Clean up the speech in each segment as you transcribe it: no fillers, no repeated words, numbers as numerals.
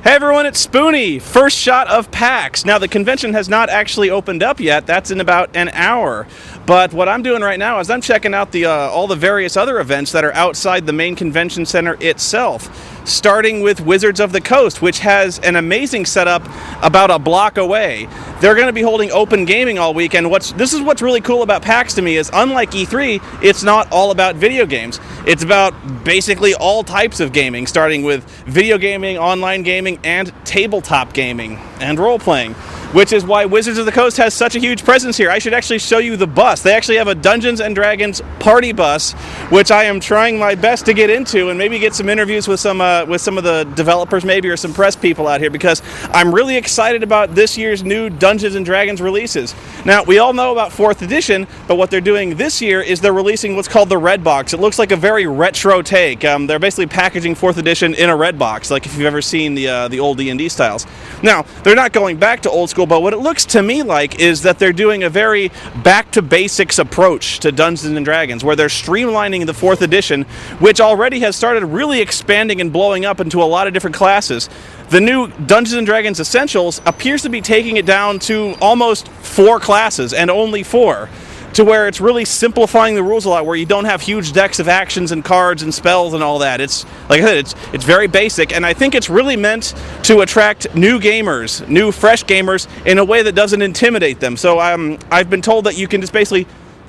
Hey everyone, it's Spoony, first shot of PAX. Now the convention has not actually opened up yet, that's in about an hour. But what I'm doing right now is I'm checking out all the various other events that are outside the main convention center itself. Starting with Wizards of the Coast, which has an amazing setup about a block away. They're going to be holding open gaming all week, and this is what's really cool about PAX to me is, unlike E3, it's not all about video games. It's about basically all types of gaming, starting with video gaming, online gaming, and tabletop gaming, and role-playing. Which is why Wizards of the Coast has such a huge presence here. I should actually show you the bus. They actually have a Dungeons & Dragons party bus, which I am trying my best to get into and maybe get some interviews with some of the developers maybe, or some press people out here, because I'm really excited about this year's new Dungeons & Dragons releases. Now, we all know about 4th edition, but what they're doing this year is they're releasing what's called the Red Box. It looks like a very retro take. They're basically packaging 4th edition in a red box, like if you've ever seen the old D&D styles. Now, they're not going back to old school, but what it looks to me like is that they're doing a very back-to-basics approach to Dungeons & Dragons, where they're streamlining the 4th edition, which already has started really expanding and blowing up into a lot of different classes. The new Dungeons & Dragons Essentials appears to be taking it down to almost 4 classes, and only 4. To where it's really simplifying the rules a lot, where you don't have huge decks of actions and cards and spells and all that. It's, like I said, it's very basic, and I think it's really meant to attract new gamers, new fresh gamers, in a way that doesn't intimidate them. So I've been told that you can just basically,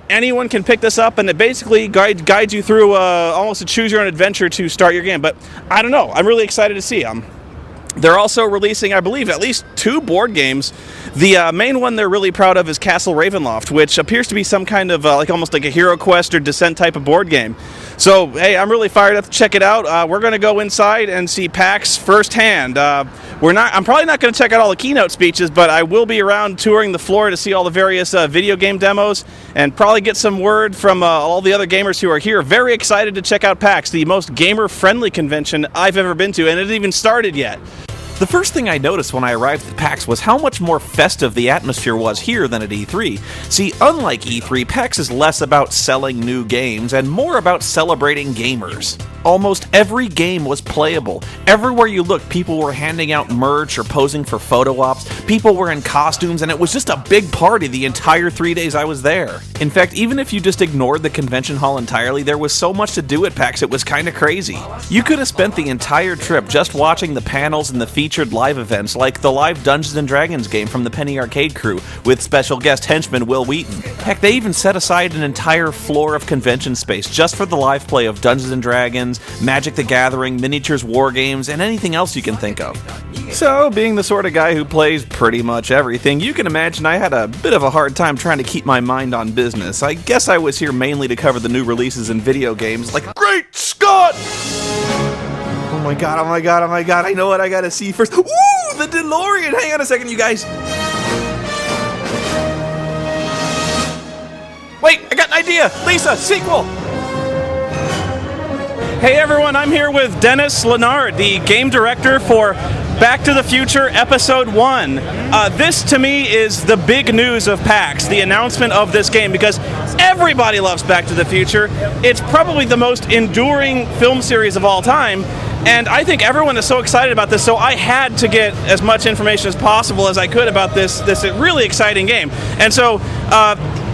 anyone can pick this up, and it basically guides you through almost a choose-your-own adventure to start your game. But I don't know, I'm really excited to see them. They're also releasing, I believe, at least 2 board games. The main one they're really proud of is Castle Ravenloft, which appears to be some kind of almost like a Hero Quest or Descent type of board game. So, hey, I'm really fired up to check it out. We're going to go inside and see PAX firsthand. I'm probably not going to check out all the keynote speeches, but I will be around touring the floor to see all the various video game demos, and probably get some word from all the other gamers who are here. Very excited to check out PAX, the most gamer-friendly convention I've ever been to, and it hasn't even started yet. The first thing I noticed when I arrived at PAX was how much more festive the atmosphere was here than at E3. See, unlike E3, PAX is less about selling new games and more about celebrating gamers. Almost every game was playable. Everywhere you looked, people were handing out merch or posing for photo ops. People were in costumes, and it was just a big party the entire 3 days I was there. In fact, even if you just ignored the convention hall entirely, there was so much to do at PAX it was kinda crazy. You could have spent the entire trip just watching the panels and the featured live events, like the live Dungeons & Dragons game from the Penny Arcade crew, with special guest henchman Will Wheaton. Heck, they even set aside an entire floor of convention space just for the live play of Dungeons & Dragons, Magic the Gathering, miniatures, war games, and anything else you can think of. So, being the sort of guy who plays pretty much everything, you can imagine I had a bit of a hard time trying to keep my mind on business. I guess I was here mainly to cover the new releases in video games, like Great Scott! Oh my god, oh my god, oh my god, I know what I gotta see first. Woo! The DeLorean! Hang on a second, you guys. Wait, I got an idea! Lisa, sequel! Hey everyone, I'm here with Dennis Lenart, the game director for Back to the Future Episode 1. This, to me, is the big news of PAX, the announcement of this game, because everybody loves Back to the Future. It's probably the most enduring film series of all time, and I think everyone is so excited about this, so I had to get as much information as possible as I could about this really exciting game. And so,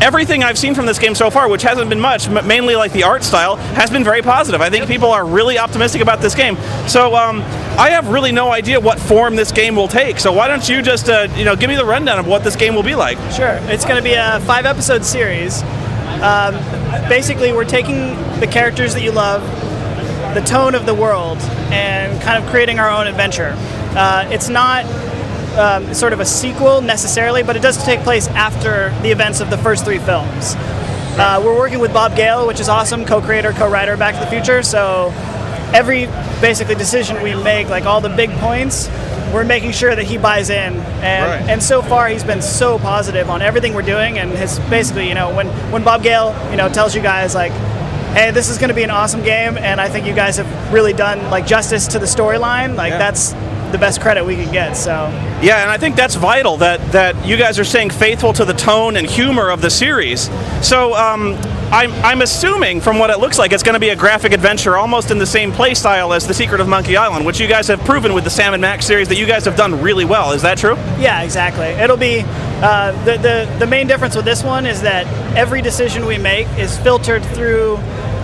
everything I've seen from this game so far, which hasn't been much, mainly like the art style, has been very positive. I think people are really optimistic about this game. So I have really no idea what form this game will take. So why don't you just give me the rundown of what this game will be like? Sure. It's going to be a 5-episode series. Basically, we're taking the characters that you love, the tone of the world, and kind of creating our own adventure. It's not sort of a sequel necessarily, but it does take place after the events of the first 3 films. We're working with Bob Gale, which is awesome, co-creator, co-writer Back to the Future, so every basically decision we make, like all the big points, we're making sure that he buys in, and so far he's been so positive on everything we're doing, and has basically, when Bob Gale, tells you guys like, hey, this is going to be an awesome game, and I think you guys have really done like justice to the storyline, that's the best credit we can get. So yeah, and I think that's vital that you guys are staying faithful to the tone and humor of the series. So I'm assuming from what it looks like it's going to be a graphic adventure almost in the same play style as The Secret of Monkey Island, which you guys have proven with the Sam & Max series that you guys have done really well. Is that true? Yeah, exactly. It'll be the main difference with this one is that every decision we make is filtered through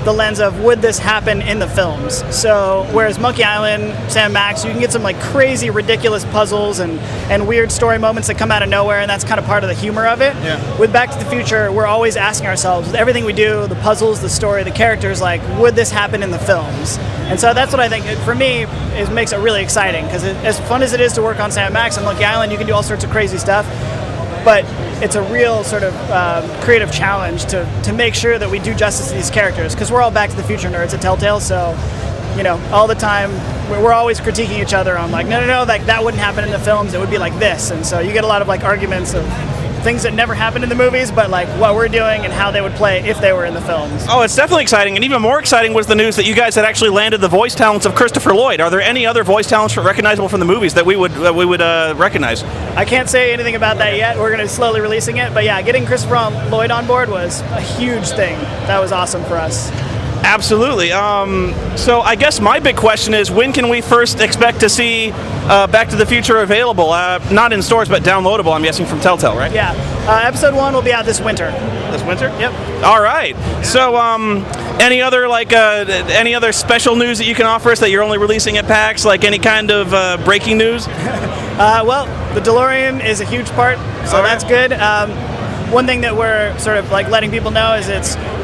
the lens of would this happen in the films. So whereas Monkey Island, Sam & Max, you can get some like crazy, ridiculous puzzles and weird story moments that come out of nowhere, and that's kind of part of the humor of it. Yeah. With Back to the Future, we're always asking ourselves, with everything we do, the puzzles, the story, the characters, like, would this happen in the films? And so that's what I think, for me, it makes it really exciting, because as fun as it is to work on Sam & Max and Monkey Island, you can do all sorts of crazy stuff, but it's a real sort of creative challenge to make sure that we do justice to these characters, because we're all Back to the Future nerds at Telltale, so all the time we're always critiquing each other on like, no, like that wouldn't happen in the films, it would be like this, and so you get a lot of like arguments of things that never happened in the movies, but like what we're doing and how they would play if they were in the films. Oh, it's definitely exciting, and even more exciting was the news that you guys had actually landed the voice talents of Christopher Lloyd. Are there any other voice talents recognizable from the movies that we would recognize? I can't say anything about that yet. We're going to be slowly releasing it, but yeah, getting Christopher Lloyd on board was a huge thing. That was awesome for us. Absolutely. So I guess my big question is, when can we first expect to see Back to the Future available? Not in stores, but downloadable, I'm guessing, from Telltale, right? Yeah. Episode 1 will be out this winter. This winter? Yep. All right. So any other special news that you can offer us that you're only releasing at PAX? Like any kind of breaking news? Well, the DeLorean is a huge part, so that's good. One thing that we're sort of like letting people know is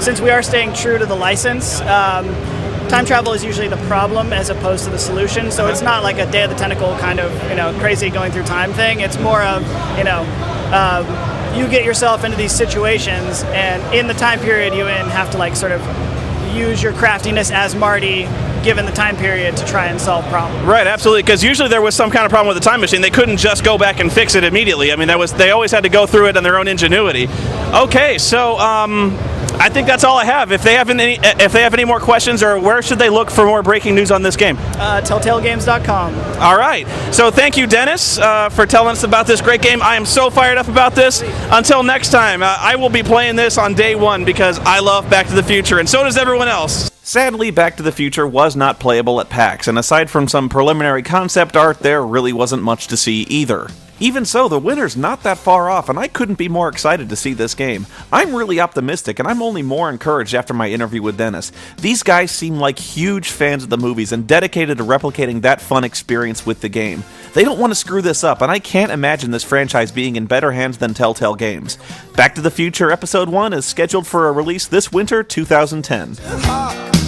since we are staying true to the license, time travel is usually the problem as opposed to the solution. So it's not like a Day of the Tentacle kind of crazy going through time thing. It's more of you get yourself into these situations, and in the time period you have to like sort of use your craftiness as Marty given the time period to try and solve problems. Right, absolutely, because usually there was some kind of problem with the time machine. They couldn't just go back and fix it immediately. I mean, they always had to go through it on their own ingenuity. Okay, so I think that's all I have. If they have any more questions, or where should they look for more breaking news on this game? TelltaleGames.com. All right. So thank you, Dennis, for telling us about this great game. I am so fired up about this. Until next time, I will be playing this on day one because I love Back to the Future, and so does everyone else. Sadly, Back to the Future was not playable at PAX, and aside from some preliminary concept art, there really wasn't much to see either. Even so, the winner's not that far off, and I couldn't be more excited to see this game. I'm really optimistic, and I'm only more encouraged after my interview with Dennis. These guys seem like huge fans of the movies and dedicated to replicating that fun experience with the game. They don't want to screw this up, and I can't imagine this franchise being in better hands than Telltale Games. Back to the Future Episode 1 is scheduled for a release this winter 2010.